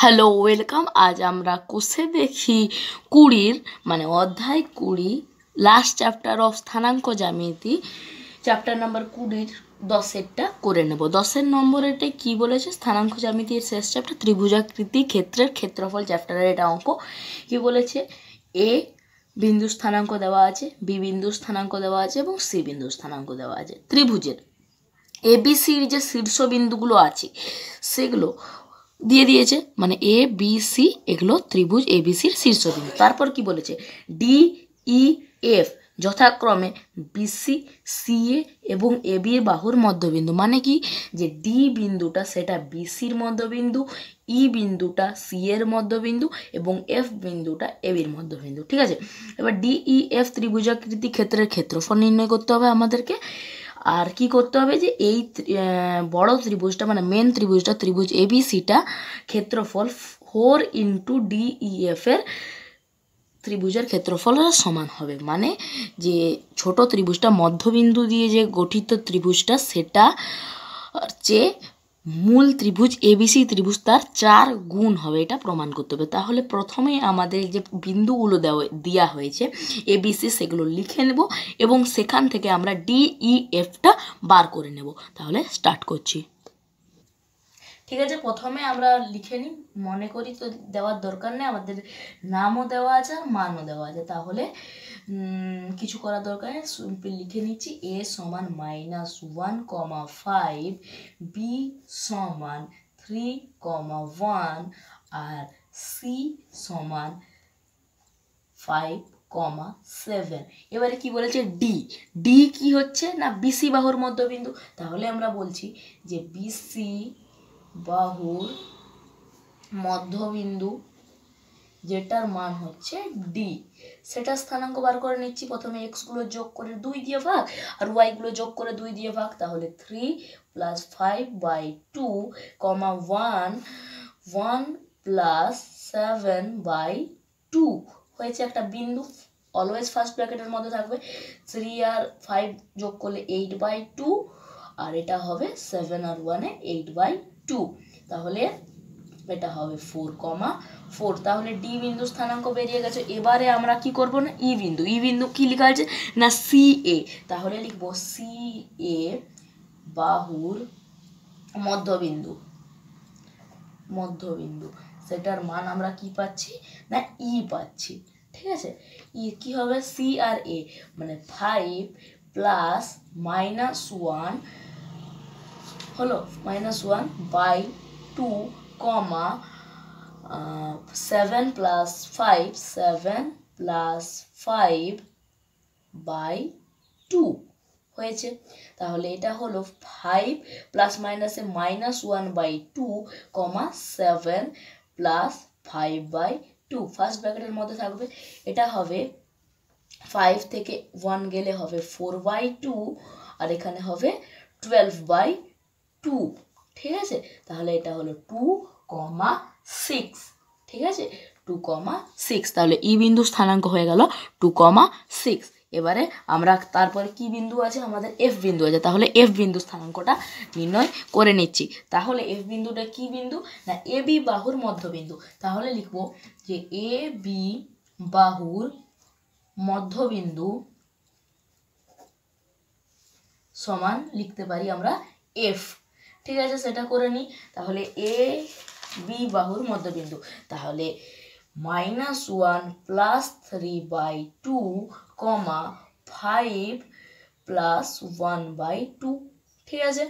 Hello welcome. আজ আমরা কোষে দেখি 20 মানে অধ্যায় 20 লাস্ট চ্যাপ্টার অফ স্থানাঙ্ক জ্যামিতি চ্যাপ্টার নাম্বার 20 10এরটা করে নেব। 10 নম্বরেরটা কি বলেছে? স্থানাঙ্ক জ্যামিতির শেষ চ্যাপ্টার ত্রিভুজাকৃতি ক্ষেত্রের ক্ষেত্রফল চ্যাপ্টারের এটা অঙ্ক। কি বলেছে? এ বিন্দু স্থানাঙ্ক দেওয়া আছে, বি বিন্দু স্থানাঙ্ক দেওয়া আছে এবং সি বিন্দু স্থানাঙ্ক দেওয়া আছে। ত্রিভুজের এবিসির যে শীর্ষবিন্দুগুলো আছে সেগুলো দিয়ে দিয়েছে, মানে এ বি সি এগুলো ত্রিভুজ এবিসির শীর্ষবিন্দু। তারপর কি বলেছে? ডি ই এফ যথাক্রমে বিসি সিএ এবং এ বি এর বাহুর মধ্যবিন্দু। মানে কি, যে ডি বিন্দুটা সেটা বিসির মধ্যবিন্দু, ই বিন্দুটা সি এর মধ্যবিন্দু এবং এফ বিন্দুটা এ বির মধ্যবিন্দু। ঠিক আছে, এবার ডি ই এফ ত্রিভুজাকৃতি ক্ষেত্রের ক্ষেত্রফল নির্ণয় করতে হবে আমাদেরকে। আর কি করতে হবে, যে এই বড় ত্রিভুজটা মানে মেন ত্রিভুজটা ত্রিভুজ এবিসিটা ক্ষেত্রফল 4 ইন্টু ডিইএফ এর ত্রিভুজের ক্ষেত্রফলের সমান হবে। মানে যে ছোট ত্রিভুজটা মধ্যবিন্দু দিয়ে যে গঠিত ত্রিভুজটা সেটা চেয়ে মূল ত্রিভুজ এবিসি ত্রিভুজ তার 4 গুণ হবে, এটা প্রমাণ করতে হবে। তাহলে প্রথমে আমাদের যে বিন্দুগুলো দেওয়া হয়েছে এবিসি সেগুলো লিখে নেব এবং সেখান থেকে আমরা ডিইএফটা বার করে নেব। তাহলে স্টার্ট করছি। ঠিক আছে, প্রথমে আমরা লিখে নিই, মনে করি তো দেওয়ার দরকার নেই, আমাদের নামও দেওয়া আছে আর মানও দেওয়া আছে। তাহলে কিছু করার দরকার নেই, সিম্পল লিখে নিচ্ছি। এ সমান -1,5, বি সমান 3,1 আর সি সমান 5,7। এবারে কি বলেছে? ডি ডি কি হচ্ছে না, বিসি বাহুর মধ্যবিন্দু। তাহলে আমরা বলছি যে বিসি বাহুর মধ্যবিন্দু যেটার মান হচ্ছে ডি, সেটা স্থানাঙ্ক বার করে নিচ্ছি। প্রথমে এক্স গুলো যোগ করে 2 দিয়ে ভাগ আর ওয়াই গুলো যোগ করে 2 দিয়ে ভাগ। তাহলে 3 + 5/2, 1 + 7/2 হয়েছে একটা বিন্দু। অলওয়েজ ফার্স্ট ব্র্যাকেটের মধ্যে থাকবে। 3 আর 5 যোগ করলে 8/2 আর এটা হবে 7 আর 1 এ 8/2। তাহলে এটা হবে 4,4। তাহলে ডি বিন্দু স্থানাঙ্ক বেরিয়ে গেছে। এবারে আমরা কি করব না, ই বিন্দু। ই বিন্দু কি লেখা আছে না, সি এ। তাহলে লিখবো সি এ বাহুর মধ্যবিন্দু সেটার মান আমরা কি পাচ্ছি না, ই পাচ্ছি। ঠিক আছে, ই কি হবে? সি আর এ মানে 5 + -1 হলো -1/2, 7 + 5 7 + 5/2 হয়েছে। তাহলে এটা হলো 5 ± -1/2, 7 + 5/2 ফার্স্ট ব্র্যাকেটের মধ্যে থাকবে। এটা হবে 5 থেকে 1 গেলে হবে 4/2 আর এখানে হবে 12/2। ঠিক আছে, তাহলে এটা হলো 2,6। ঠিক আছে, 2,6। তাহলে ই বিন্দু স্থানাঙ্ক হয়ে গেল 2,6। এবারে আমরা তারপরে কি বিন্দু আছে, আমাদের এফ বিন্দু আছে। তাহলে এফ বিন্দু স্থানাঙ্কটা নির্ণয় করে নিচ্ছি। তাহলে এফ বিন্দুটা কি বিন্দু না, এ বি বাহুর মধ্যবিন্দু। তাহলে লিখব যে এ বি বাহুর মধ্যবিন্দু সমান লিখতে পারি আমরা এফ। ঠিক আছে, সেটা করে নিই। তাহলে এ বি বাহুর মধ্যবিন্দু, তাহলে -1 + 3/2, 5 + 1/2। ঠিক আছে,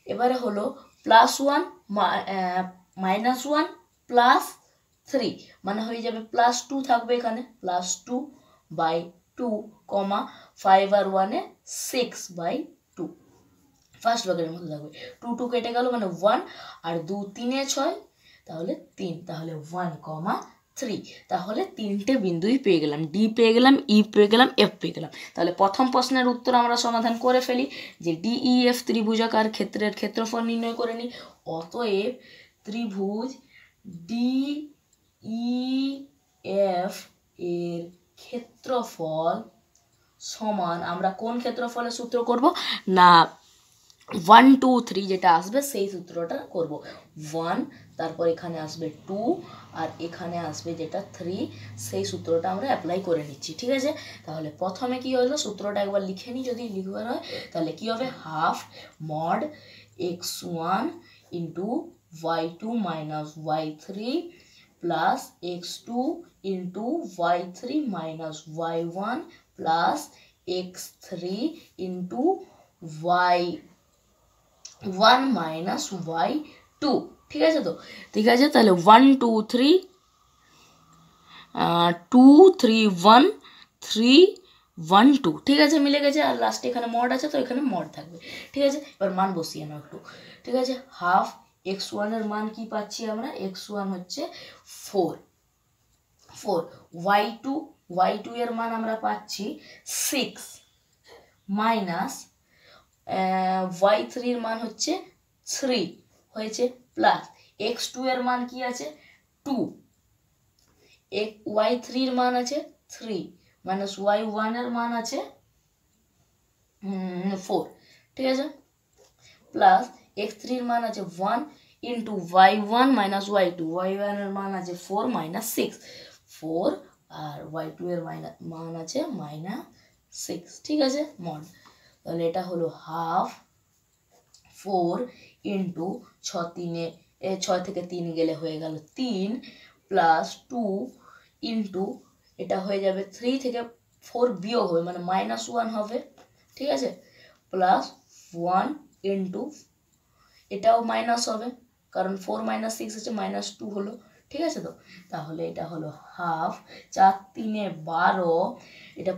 এবারে হলো +1 -1 + 3 মানে হয়ে যাবে +2 থাকবে এখানে, +2/2, 5 আর 1 এ 6/2 ফার্স্ট ভাগের মধ্যে থাকবে। 2 2 কেটে গেল মানে 1 আর 2 3 এ 6, তাহলে 3। তাহলে 1,3। তাহলে তিনটে বিন্দুই পেয়ে গেলাম, ডি পেয়ে গেলাম, ই পেয়ে গেলাম, এফ পেয়ে গেলাম। তাহলে প্রথম প্রশ্নের উত্তর আমরা সমাধান করে ফেলি যে ডিইএফ ত্রিভুজাকার ক্ষেত্রের ক্ষেত্রফল নির্ণয় করে নিই। অতএব ত্রিভুজ ডিইএফ এর ক্ষেত্রফল সমান, আমরা কোন ক্ষেত্রফলের সূত্র করব না, 1 2 3 যেটা আসবে সেই সূত্রটা করব। 1, তারপর এখানে আসবে 2, আর এখানে আসবে যেটা 3, সেই সূত্রটা আমরা অ্যাপ্লাই করে নিচ্ছি। ঠিক আছে, তাহলে প্রথমে কি হলো, সূত্রটা একবার লিখে নিই, যদি লিখবার হয় তাহলে কি হবে, half mod x1 into y2 minus y3 plus x2 into y3 minus y1 plus x3 into y1 minus y2। ঠিক আছে তো, ঠিক আছে, তাহলে 1 2 3 2 3 1 3 1 2, ঠিক আছে, মিলে গেছে। আর লাস্টে এখানে মড আছে তো এখানে মড থাকবে। ঠিক আছে, এবার মান বসিয়ে নাও একটু। ঠিক আছে, হাফ x1 এর মান কি পাচ্ছি আমরা, x1 হচ্ছে 4, y2 এর মান আমরা পাচ্ছি 6 মাইনাস y3 এর মান হচ্ছে 3 হয়েছে, প্লাস x2 এর মান কি আছে 2, y3 এর মান আছে 3 মাইনাস y1 এর মান আছে 4। ঠিক আছে, প্লাস x3 এর মান আছে 1 into y1 minus y2, y1 এর মান আছে 4 মাইনাস 6, 4 আর y2 এর মান আছে মাইনাস 6। ঠিক আছে, মড, তাহলে এটা হলো হাফ 4 ইন্টু 6 থেকে 3 গেলে হয়ে গেল 3 প্লাস 2 ইন্টু এটা হয়ে যাবে 3 থেকে 4 বিয়োগ হবে মানে মাইনাস 1 হবে। ঠিক আছে, প্লাস 1 ইন্টু এটাও মাইনাস হবে কারণ 4 মাইনাস 6 হচ্ছে মাইনাস 2 হলো। ঠিক আছে তো, তাহলে এটা হলো হাফ 4 3 12, এটা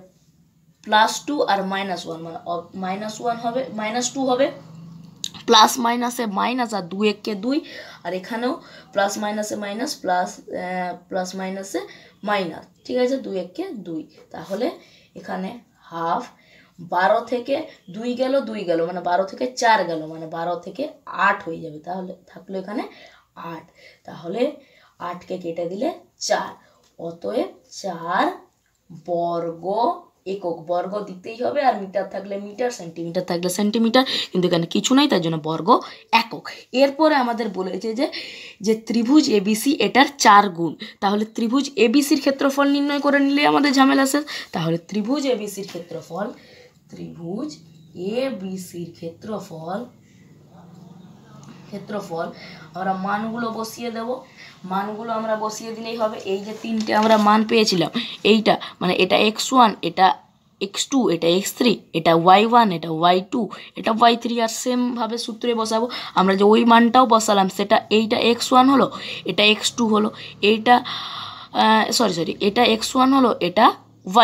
প্লাস 2 আর মাইনাস 1 মানে মাইনাস 1 হবে, মাইনাস 2 হবে, প্লাস মাইনাসে মাইনাস আর 2 1 কে 2, আর এখানেও প্লাস মাইনাসে মাইনাস প্লাস মাইনাসে মাইনাস। ঠিক আছে, 2 1 কে 2, তাহলে এখানে হাফ 12 থেকে 2 গেল মানে 12 থেকে 4 গেল মানে 12 থেকে 8 হয়ে যাবে, তাহলে থাকলো এখানে 8, তাহলে 8কে কেটে দিলে 4, অতএব 4 বর্গ একক, বর্গ দিতেই হবে, আর মিটার থাকলে মিটার, সেন্টিমিটার থাকলে সেন্টিমিটার, কিন্তু এখানে কিছু নাই তার জন্য বর্গ একক। এরপরে আমাদের বলেছে যে ত্রিভুজ এবিসি এটার 4 গুণ, তাহলে ত্রিভুজ এবিসির ক্ষেত্রফল নির্ণয় করে নিলে আমাদের ঝামেলা শেষ। তাহলে ত্রিভুজ এবিসির ক্ষেত্রফল আমরা মানগুলো বসিয়ে দেব, মানগুলো আমরা বসিয়ে দিলেই হবে। এই যে 3টে আমরা মান পেয়েছিলাম, এইটা মানে এটা x1, এটা x2, এটা x3, এটা y1, এটা y2, এটা y3, আর সেমভাবে সূত্রে বসাবো। আমরা যে ওই মানটাও বসালাম সেটা, এইটা x1 হলো, এটা x2 হলো, এইটা সরি এটা x1 হলো, এটা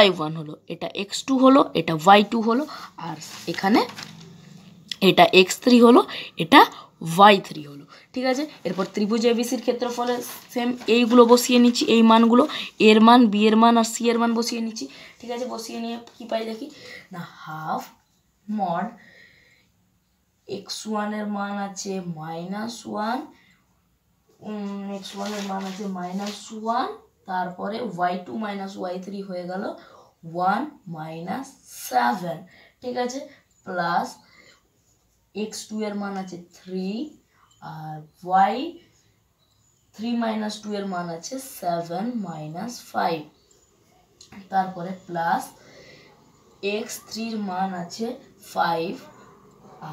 y1 হলো, এটা x2 হলো, এটা y2 হলো, আর এখানে এটা x3 হলো, এটা y3 হলো। ঠিক আছে, এরপর ত্রিভুজ এবিসির ক্ষেত্রফলে সেম এইগুলো বসিয়ে নিচ্ছি, এই মানগুলো, এর মান, বি এর মান আর সি এর মান বসিয়ে নিচ্ছি। ঠিক আছে, বসিয়ে নিয়ে কি পাই দেখি না, হাফ মড x1 এর মান আছে -1, x1 এর মান আছে -1, তারপরে y2 মাইনাস y3 হয়ে গেল 1 মাইনাস 7। ঠিক আছে, প্লাস x2 এর মান আছে 3, আর y3 মাইনাস 2 এর মান আছে 7 মাইনাস 5, তারপরে প্লাস x3 এর মান আছে 5,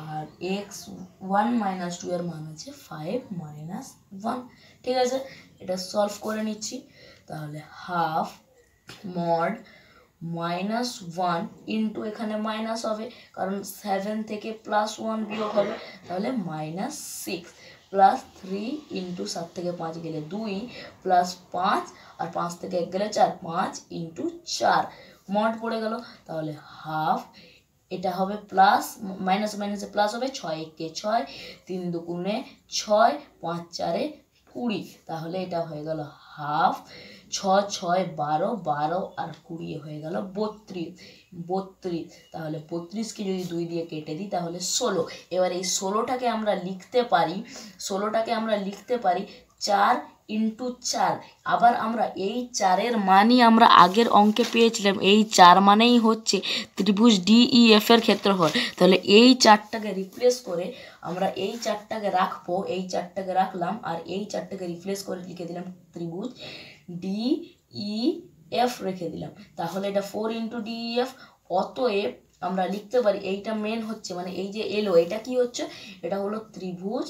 আর x1 মাইনাস 2 এর মান আছে 5 মাইনাস 1। ঠিক আছে, এটা সলভ করে নিচ্ছি, তাহলে হাফ মড -1 ইন্টু এখানে মাইনাস হবে কারণ 7 থেকে +1 বিয়োগ হবে, তাহলে -6 প্লাস 3 ইন্টু 7 থেকে 5 গেলে 2 প্লাস 5 আর 5 থেকে 1 গেলে 4, 5 ইন্টু 4 মড পড়ে গেল, তাহলে হাফ এটা হবে প্লাস মাইনাস মাইনাসে প্লাস হবে, 6 1 6, 3 2 6, 5 4 20, তাহলে এটা হয়ে গেল হাফ 6 6 12, 12 আর 20 হয়ে গেল 32, তাহলে 32কে যদি 2 দিয়ে কেটে দিই তাহলে 16। এবার এই 16টাকে আমরা লিখতে পারি 4 ইন্টু 4। আবার আমরা এই 4-এর মানই আমরা আগের অঙ্কে পেয়েছিলাম, এই 4 মানেই হচ্ছে ত্রিভুজ DEF এর ক্ষেত্রফল। তাহলে এই 4টাকে রিপ্লেস করে আমরা এই 4টাকে রাখবো, এই 4টাকে রাখলাম, আর এই 4টাকে রিপ্লেস করে লিখে দিলাম ত্রিভুজ DEF রেখে দিলাম। তাহলে এটা 4 ইন্টু DEF। অতএব আমরা লিখতে পারি, এইটা মেন হচ্ছে মানে এই যে এলো, এটা কি হচ্ছে, এটা হলো ত্রিভুজ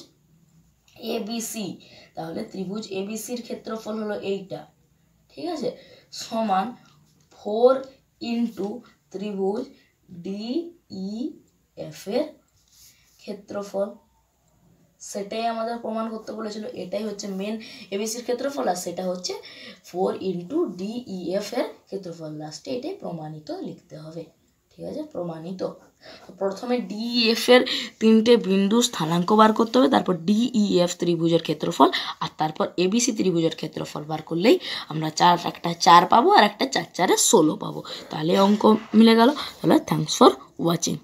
ABC। তাহলে ত্রিভুজ ABCর ক্ষেত্রফল হলো এইটা, ঠিক আছে, সমান 4 ইন্টু ত্রিভুজ DEF এর ক্ষেত্রফল। সেটাই আমাদের প্রমাণ করতে বলেছিল, এটাই হচ্ছে মেন ABCর ক্ষেত্রফল, আর সেটা হচ্ছে 4 ইন্টু DEF এর ক্ষেত্রফল। লাস্টে এটাই প্রমাণিত লিখতে হবে, ঠিক আছে, প্রমাণিত। প্রথমে DEF এর 3টে বিন্দু স্থানাঙ্ক বার করতে হবে, তারপর DEF ত্রিভুজের ক্ষেত্রফল, আর তারপর ABC ত্রিভুজের ক্ষেত্রফল বার করলেই আমরা একটা 4 পাবো আর একটা 4 4 16 পাবো। তাহলে অঙ্ক মিলে গেল। তাহলে থ্যাঙ্কস ফর ওয়াচিং।